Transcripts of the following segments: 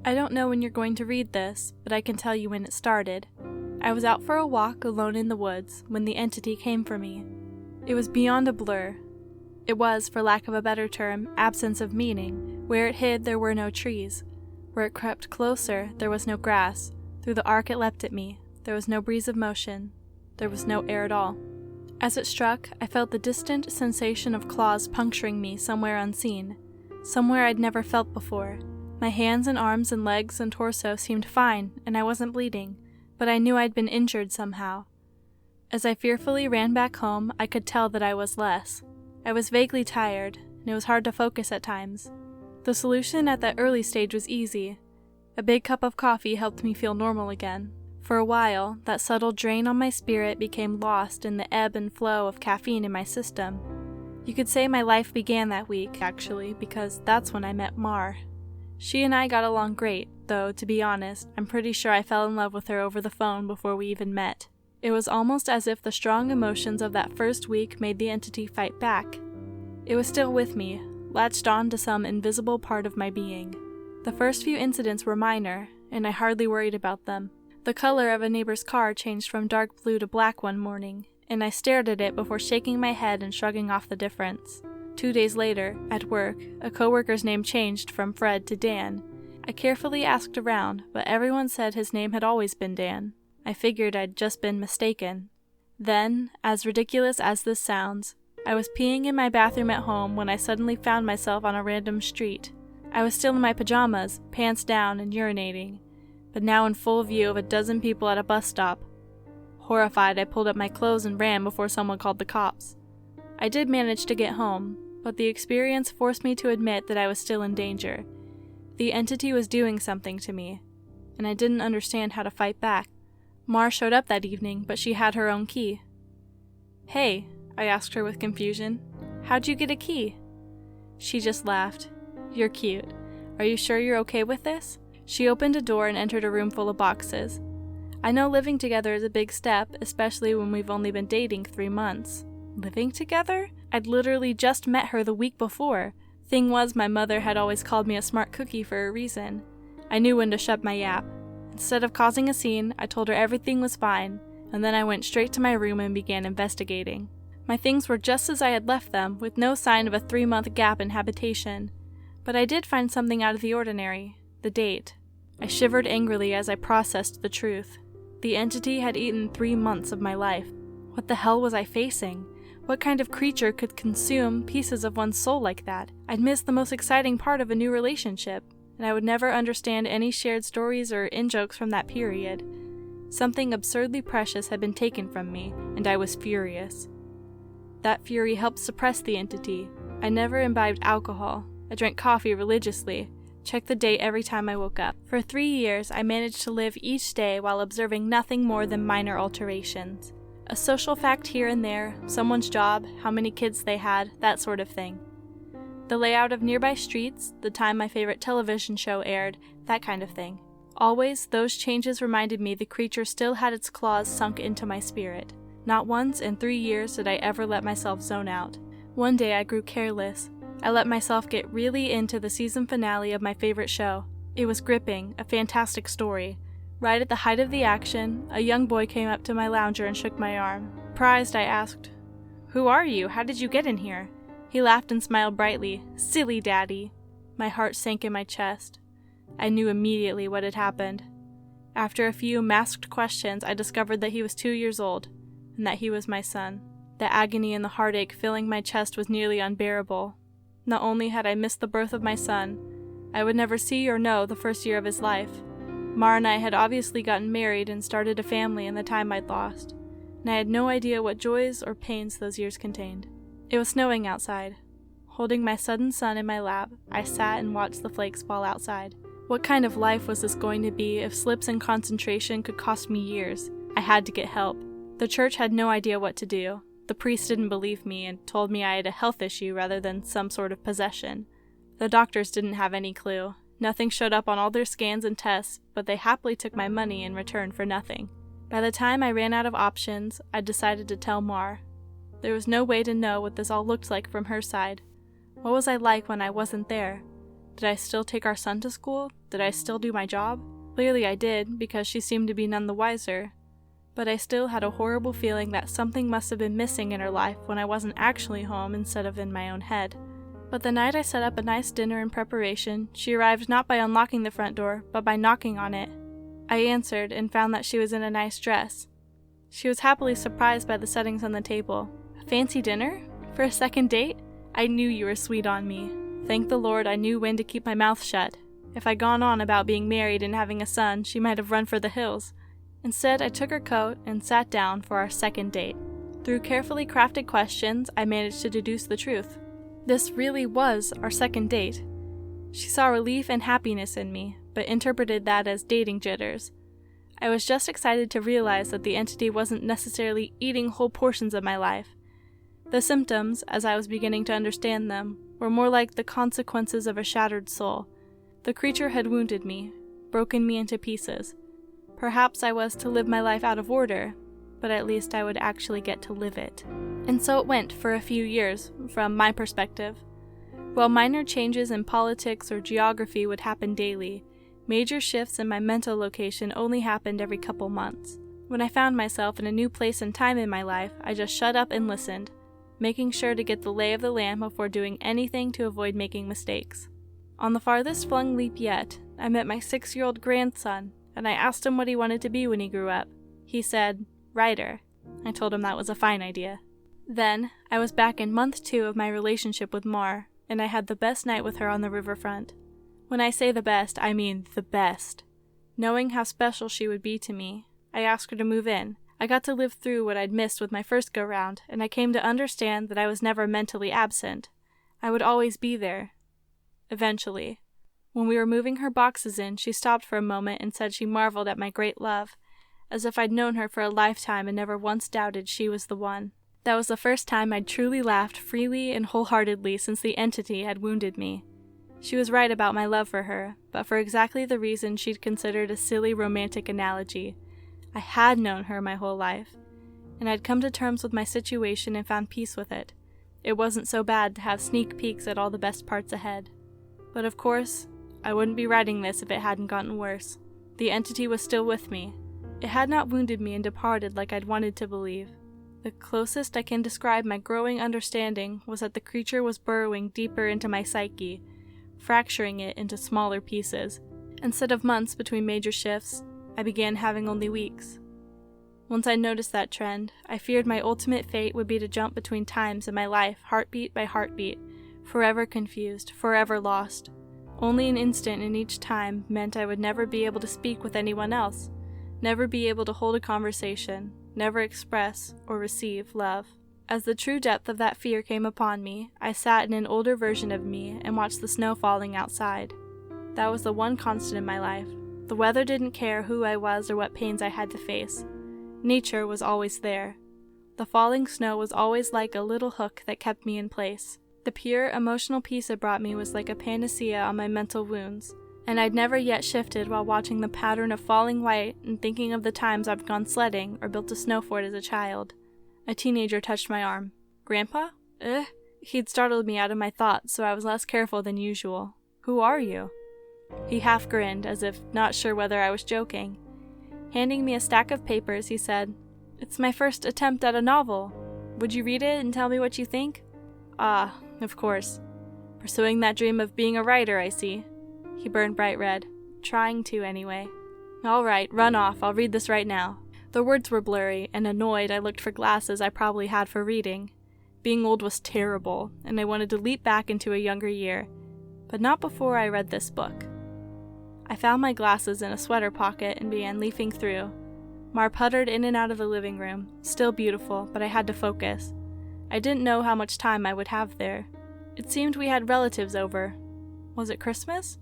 I don't know when you're going to read this, but I can tell you when it started. I was out for a walk alone in the woods when the entity came for me. It was beyond a blur. It was, for lack of a better term, absence of meaning. Where it hid, there were no trees. Where it crept closer, there was no grass. Through the arc it leapt at me. There was no breeze of motion. There was no air at all. As it struck, I felt the distant sensation of claws puncturing me somewhere unseen, somewhere I'd never felt before. My hands and arms and legs and torso seemed fine, and I wasn't bleeding, but I knew I'd been injured somehow. As I fearfully ran back home, I could tell that I was less. I was vaguely tired, and it was hard to focus at times. The solution at that early stage was easy. A big cup of coffee helped me feel normal again. For a while, that subtle drain on my spirit became lost in the ebb and flow of caffeine in my system. You could say my life began that week, actually, because that's when I met Mar. She and I got along great, though, to be honest, I'm pretty sure I fell in love with her over the phone before we even met. It was almost as if the strong emotions of that first week made the entity fight back. It was still with me, latched on to some invisible part of my being. The first few incidents were minor, and I hardly worried about them. The color of a neighbor's car changed from dark blue to black one morning, and I stared at it before shaking my head and shrugging off the difference. 2 days later, at work, a coworker's name changed from Fred to Dan. I carefully asked around, but everyone said his name had always been Dan. I figured I'd just been mistaken. Then, as ridiculous as this sounds, I was peeing in my bathroom at home when I suddenly found myself on a random street. I was still in my pajamas, pants down and urinating, but now in full view of a dozen people at a bus stop. Horrified, I pulled up my clothes and ran before someone called the cops. I did manage to get home, but the experience forced me to admit that I was still in danger. The entity was doing something to me, and I didn't understand how to fight back. Mar showed up that evening, but she had her own key. "Hey," I asked her with confusion, "how'd you get a key?" She just laughed. "You're cute. Are you sure you're okay with this?" She opened a door and entered a room full of boxes. I know living together is a big step, especially when we've only been dating 3 months. Living together? I'd literally just met her the week before. Thing was, my mother had always called me a smart cookie for a reason. I knew when to shut my yap. Instead of causing a scene, I told her everything was fine, and then I went straight to my room and began investigating. My things were just as I had left them, with no sign of a 3-month gap in habitation. But I did find something out of the ordinary: the date. I shivered angrily as I processed the truth. The entity had eaten 3 months of my life. What the hell was I facing? What kind of creature could consume pieces of one's soul like that? I'd missed the most exciting part of a new relationship, and I would never understand any shared stories or in-jokes from that period. Something absurdly precious had been taken from me, and I was furious. That fury helped suppress the entity. I never imbibed alcohol. I drank coffee religiously, checked the date every time I woke up. For 3 years, I managed to live each day while observing nothing more than minor alterations. A social fact here and there, someone's job, how many kids they had, that sort of thing. The layout of nearby streets, the time my favorite television show aired, that kind of thing. Always, those changes reminded me the creature still had its claws sunk into my spirit. Not once in 3 years did I ever let myself zone out. One day I grew careless. I let myself get really into the season finale of my favorite show. It was gripping, a fantastic story. Right at the height of the action, a young boy came up to my lounger and shook my arm. Surprised, I asked, "Who are you? How did you get in here?" He laughed and smiled brightly. "Silly Daddy." My heart sank in my chest. I knew immediately what had happened. After a few masked questions, I discovered that he was 2 years old, and that he was my son. The agony and the heartache filling my chest was nearly unbearable. Not only had I missed the birth of my son, I would never see or know the first year of his life. Mar and I had obviously gotten married and started a family in the time I'd lost, and I had no idea what joys or pains those years contained. It was snowing outside. Holding my sudden son in my lap, I sat and watched the flakes fall outside. What kind of life was this going to be if slips in concentration could cost me years? I had to get help. The church had no idea what to do. The priest didn't believe me and told me I had a health issue rather than some sort of possession. The doctors didn't have any clue. Nothing showed up on all their scans and tests, but they happily took my money in return for nothing. By the time I ran out of options, I decided to tell Mar. There was no way to know what this all looked like from her side. What was I like when I wasn't there? Did I still take our son to school? Did I still do my job? Clearly I did, because she seemed to be none the wiser. But I still had a horrible feeling that something must have been missing in her life when I wasn't actually home instead of in my own head. But the night I set up a nice dinner in preparation, she arrived not by unlocking the front door, but by knocking on it. I answered and found that she was in a nice dress. She was happily surprised by the settings on the table. A fancy dinner? For a second date? I knew you were sweet on me. Thank the Lord I knew when to keep my mouth shut. If I'd gone on about being married and having a son, she might have run for the hills. Instead, I took her coat and sat down for our second date. Through carefully crafted questions, I managed to deduce the truth. This really was our second date. She saw relief and happiness in me, but interpreted that as dating jitters. I was just excited to realize that the entity wasn't necessarily eating whole portions of my life. The symptoms, as I was beginning to understand them, were more like the consequences of a shattered soul. The creature had wounded me, broken me into pieces. Perhaps I was to live my life out of order, but at least I would actually get to live it. And so it went for a few years, from my perspective. While minor changes in politics or geography would happen daily, major shifts in my mental location only happened every couple months. When I found myself in a new place and time in my life, I just shut up and listened, making sure to get the lay of the land before doing anything to avoid making mistakes. On the farthest flung leap yet, I met my 6-year-old grandson, and I asked him what he wanted to be when he grew up. He said, writer. I told him that was a fine idea. Then, I was back in month 2 of my relationship with Mar, and I had the best night with her on the riverfront. When I say the best, I mean the best. Knowing how special she would be to me, I asked her to move in. I got to live through what I'd missed with my first go-round, and I came to understand that I was never mentally absent. I would always be there. Eventually. When we were moving her boxes in, she stopped for a moment and said she marveled at my great love, as if I'd known her for a lifetime and never once doubted she was the one. That was the first time I'd truly laughed freely and wholeheartedly since the entity had wounded me. She was right about my love for her, but for exactly the reason she'd considered a silly romantic analogy. I had known her my whole life, and I'd come to terms with my situation and found peace with it. It wasn't so bad to have sneak peeks at all the best parts ahead. But of course, I wouldn't be writing this if it hadn't gotten worse. The entity was still with me. It had not wounded me and departed like I'd wanted to believe. The closest I can describe my growing understanding was that the creature was burrowing deeper into my psyche, fracturing it into smaller pieces. Instead of months between major shifts, I began having only weeks. Once I noticed that trend, I feared my ultimate fate would be to jump between times in my life, heartbeat by heartbeat, forever confused, forever lost. Only an instant in each time meant I would never be able to speak with anyone else, never be able to hold a conversation, never express or receive love. As the true depth of that fear came upon me, I sat in an older version of me and watched the snow falling outside. That was the one constant in my life. The weather didn't care who I was or what pains I had to face. Nature was always there. The falling snow was always like a little hook that kept me in place. The pure emotional peace it brought me was like a panacea on my mental wounds, and I'd never yet shifted while watching the pattern of falling white and thinking of the times I'd gone sledding or built a snow fort as a child. A teenager touched my arm. Grandpa? He'd startled me out of my thoughts, so I was less careful than usual. Who are you? He half grinned, as if not sure whether I was joking. Handing me a stack of papers, he said, "It's my first attempt at a novel. Would you read it and tell me what you think?" Ah, of course. Pursuing that dream of being a writer, I see. He burned bright red. Trying to, anyway. All right, run off. I'll read this right now. The words were blurry, and annoyed, I looked for glasses I probably had for reading. Being old was terrible, and I wanted to leap back into a younger year. But not before I read this book. I found my glasses in a sweater pocket and began leafing through. Mar puttered in and out of the living room, still beautiful, but I had to focus. I didn't know how much time I would have there. It seemed we had relatives over. Was it Christmas?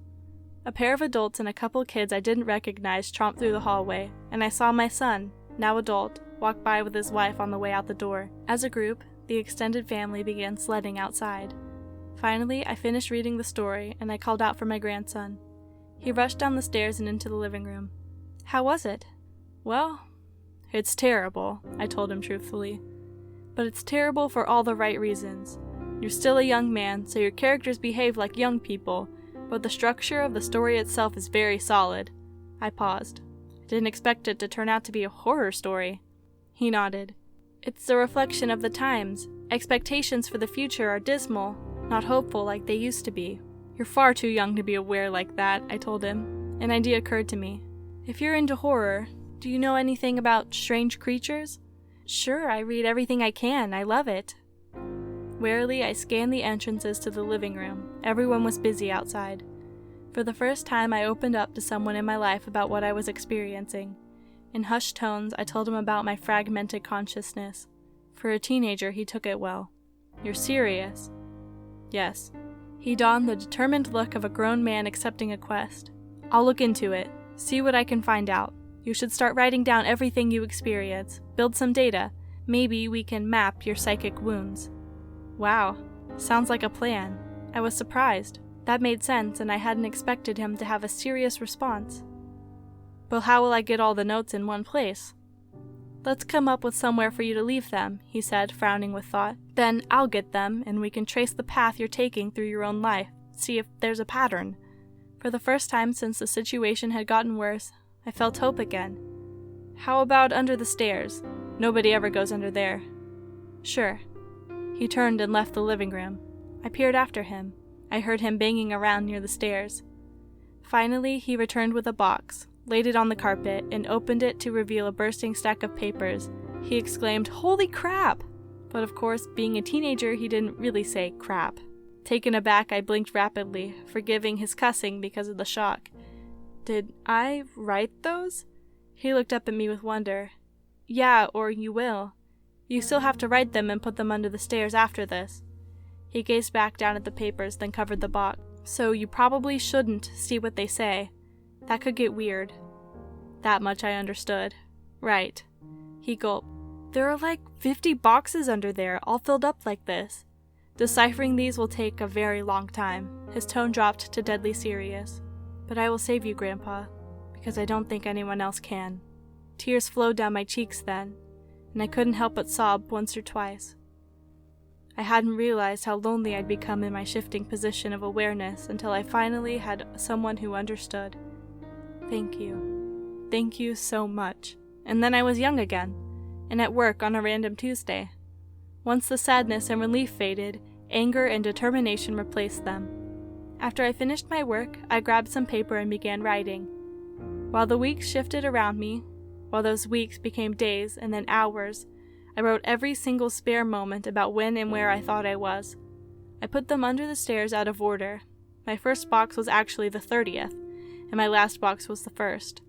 A pair of adults and a couple kids I didn't recognize tromped through the hallway, and I saw my son, now adult, walk by with his wife on the way out the door. As a group, the extended family began sledding outside. Finally, I finished reading the story, and I called out for my grandson. He rushed down the stairs and into the living room. How was it? Well, it's terrible, I told him truthfully. But it's terrible for all the right reasons. You're still a young man, so your characters behave like young people, but the structure of the story itself is very solid. I paused. I didn't expect it to turn out to be a horror story. He nodded. It's a reflection of the times. Expectations for the future are dismal, not hopeful like they used to be. You're far too young to be aware like that, I told him. An idea occurred to me. If you're into horror, do you know anything about strange creatures? Sure, I read everything I can. I love it. Warily, I scanned the entrances to the living room. Everyone was busy outside. For the first time, I opened up to someone in my life about what I was experiencing. In hushed tones, I told him about my fragmented consciousness. For a teenager, he took it well. You're serious? Yes. He donned the determined look of a grown man accepting a quest. I'll look into it. See what I can find out. You should start writing down everything you experience. Build some data. Maybe we can map your psychic wounds. Wow. Sounds like a plan. I was surprised. That made sense, and I hadn't expected him to have a serious response. Well, how will I get all the notes in one place? Let's come up with somewhere for you to leave them, he said, frowning with thought. Then I'll get them, and we can trace the path you're taking through your own life, see if there's a pattern. For the first time since the situation had gotten worse, I felt hope again. How about under the stairs? Nobody ever goes under there. Sure. He turned and left the living room. I peered after him. I heard him banging around near the stairs. Finally, he returned with a box, laid it on the carpet, and opened it to reveal a bursting stack of papers. He exclaimed, "Holy crap!" But of course, being a teenager, he didn't really say crap. Taken aback, I blinked rapidly, forgiving his cussing because of the shock. Did I write those? He looked up at me with wonder. Yeah, or you will. You still have to write them and put them under the stairs after this. He gazed back down at the papers, then covered the box. So you probably shouldn't see what they say. That could get weird. That much I understood. Right. He gulped. There are like 50 boxes under there, all filled up like this. Deciphering these will take a very long time. His tone dropped to deadly serious. But I will save you, Grandpa, because I don't think anyone else can. Tears flowed down my cheeks then, and I couldn't help but sob once or twice. I hadn't realized how lonely I'd become in my shifting position of awareness until I finally had someone who understood. Thank you. Thank you so much. And then I was young again, and at work on a random Tuesday. Once the sadness and relief faded, anger and determination replaced them. After I finished my work, I grabbed some paper and began writing. While the weeks shifted around me, while those weeks became days and then hours, I wrote every single spare moment about when and where I thought I was. I put them under the stairs out of order. My first box was actually the 30th, and my last box was the first.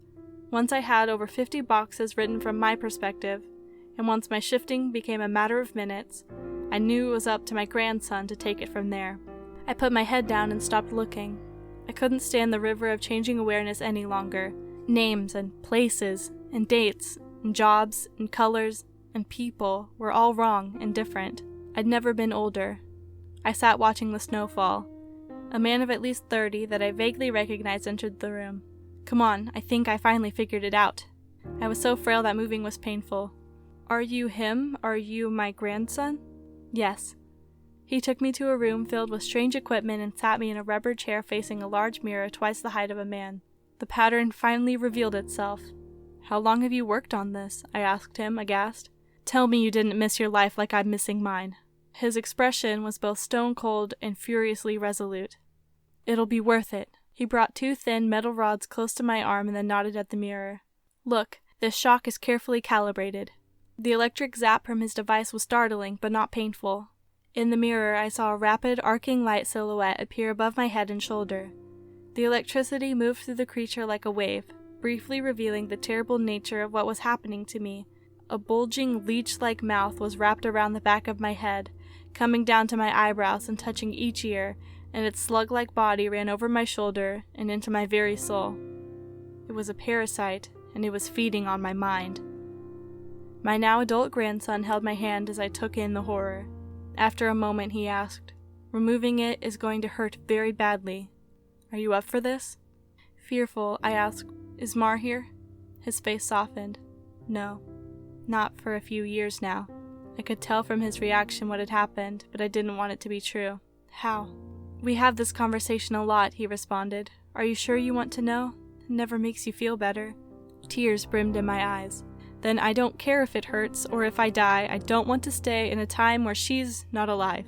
Once I had over 50 boxes written from my perspective, and once my shifting became a matter of minutes, I knew it was up to my grandson to take it from there. I put my head down and stopped looking. I couldn't stand the river of changing awareness any longer. Names and places and dates and jobs and colors and people were all wrong and different. I'd never been older. I sat watching the snow fall. A man of at least 30 that I vaguely recognized entered the room. Come on, I think I finally figured it out. I was so frail that moving was painful. Are you him? Are you my grandson? Yes. He took me to a room filled with strange equipment and sat me in a rubber chair facing a large mirror twice the height of a man. The pattern finally revealed itself. How long have you worked on this? I asked him, aghast. Tell me you didn't miss your life like I'm missing mine. His expression was both stone-cold and furiously resolute. It'll be worth it. He brought 2 thin metal rods close to my arm and then nodded at the mirror. Look, this shock is carefully calibrated. The electric zap from his device was startling, but not painful. In the mirror, I saw a rapid, arcing light silhouette appear above my head and shoulder. The electricity moved through the creature like a wave, briefly revealing the terrible nature of what was happening to me. A bulging, leech-like mouth was wrapped around the back of my head, coming down to my eyebrows and touching each ear, and its slug-like body ran over my shoulder and into my very soul. It was a parasite, and it was feeding on my mind. My now adult grandson held my hand as I took in the horror. After a moment, he asked, "Removing it is going to hurt very badly. Are you up for this?" Fearful, I asked, "Is Mar here?" His face softened. No, not for a few years now. I could tell from his reaction what had happened, but I didn't want it to be true. How? We have this conversation a lot, he responded. Are you sure you want to know? It never makes you feel better. Tears brimmed in my eyes. Then I don't care if it hurts, or if I die, I don't want to stay in a time where she's not alive.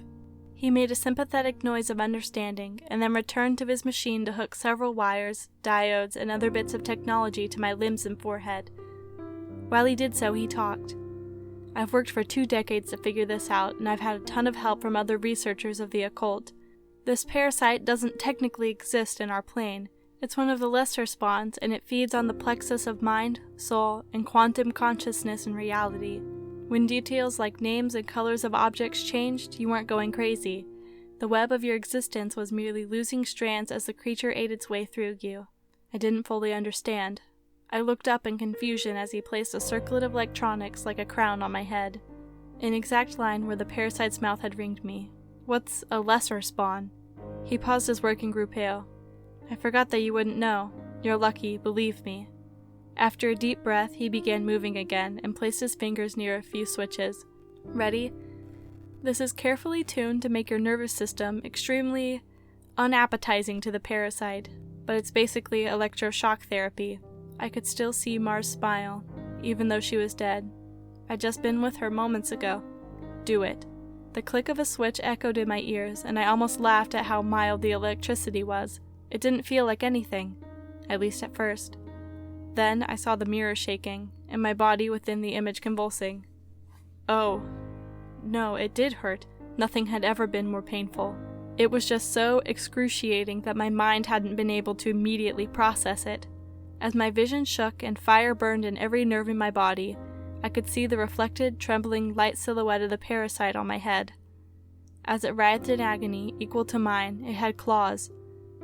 He made a sympathetic noise of understanding, and then returned to his machine to hook several wires, diodes, and other bits of technology to my limbs and forehead. While he did so, he talked. I've worked for 2 decades to figure this out, and I've had a ton of help from other researchers of the occult. This parasite doesn't technically exist in our plane. It's one of the lesser spawns, and it feeds on the plexus of mind, soul, and quantum consciousness and reality. When details like names and colors of objects changed, you weren't going crazy. The web of your existence was merely losing strands as the creature ate its way through you. I didn't fully understand. I looked up in confusion as he placed a circlet of electronics like a crown on my head, in exact line where the parasite's mouth had ringed me. What's a lesser spawn? He paused his work and grew pale. I forgot that you wouldn't know. You're lucky, believe me. After a deep breath, he began moving again and placed his fingers near a few switches. Ready? This is carefully tuned to make your nervous system extremely unappetizing to the parasite, but it's basically electroshock therapy. I could still see Mars smile, even though she was dead. I'd just been with her moments ago. Do it. The click of a switch echoed in my ears, and I almost laughed at how mild the electricity was. It didn't feel like anything, at least at first. Then I saw the mirror shaking, and my body within the image convulsing. Oh. No, it did hurt. Nothing had ever been more painful. It was just so excruciating that my mind hadn't been able to immediately process it. As my vision shook and fire burned in every nerve in my body, I could see the reflected, trembling light silhouette of the parasite on my head. As it writhed in agony, equal to mine, it had claws.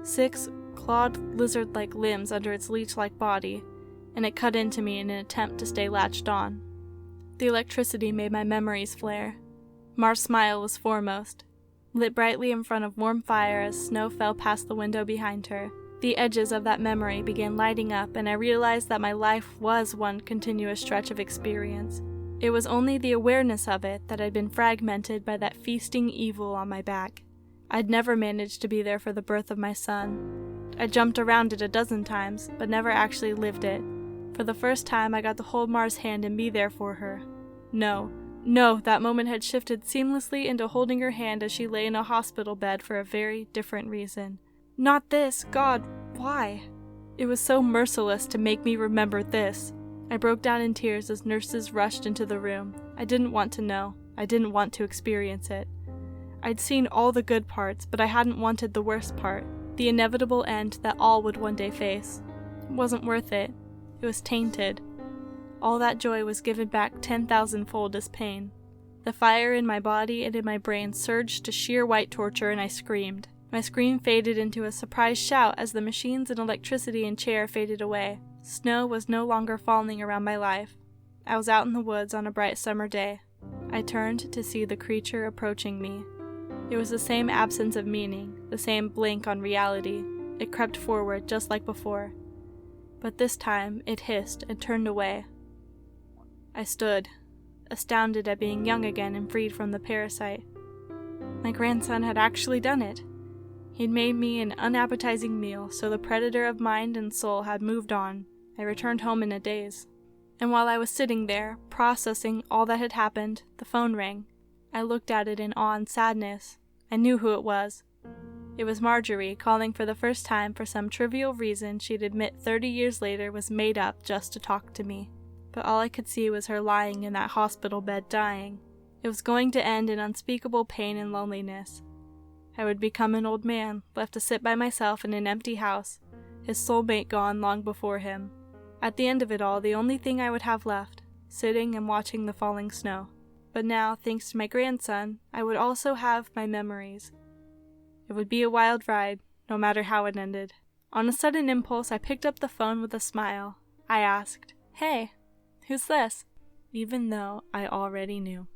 6 clawed lizard-like limbs under its leech-like body, and it cut into me in an attempt to stay latched on. The electricity made my memories flare. Mar's smile was foremost, lit brightly in front of warm fire as snow fell past the window behind her. The edges of that memory began lighting up, and I realized that my life was one continuous stretch of experience. It was only the awareness of it that had been fragmented by that feasting evil on my back. I'd never managed to be there for the birth of my son. I jumped around it a dozen times, but never actually lived it. For the first time, I got to hold Mar's hand and be there for her. No, that moment had shifted seamlessly into holding her hand as she lay in a hospital bed for a very different reason. Not this, God, why? It was so merciless to make me remember this. I broke down in tears as nurses rushed into the room. I didn't want to know. I didn't want to experience it. I'd seen all the good parts, but I hadn't wanted the worst part, the inevitable end that all would one day face. It wasn't worth it. It was tainted. All that joy was given back 10,000-fold as pain. The fire in my body and in my brain surged to sheer white torture, and I screamed. My scream faded into a surprised shout as the machines and electricity and chair faded away. Snow was no longer falling around my life. I was out in the woods on a bright summer day. I turned to see the creature approaching me. It was the same absence of meaning, the same blink on reality. It crept forward just like before. But this time, it hissed and turned away. I stood, astounded at being young again and freed from the parasite. My grandson had actually done it. He'd made me an unappetizing meal, so the predator of mind and soul had moved on. I returned home in a daze. And while I was sitting there, processing all that had happened, the phone rang. I looked at it in awe and sadness. I knew who it was. It was Marjorie, calling for the first time for some trivial reason she'd admit 30 years later was made up just to talk to me. But all I could see was her lying in that hospital bed dying. It was going to end in unspeakable pain and loneliness. I would become an old man, left to sit by myself in an empty house, his soulmate gone long before him. At the end of it all, the only thing I would have left, sitting and watching the falling snow. But now, thanks to my grandson, I would also have my memories. It would be a wild ride, no matter how it ended. On a sudden impulse, I picked up the phone with a smile. I asked, "Hey, who's this?" Even though I already knew.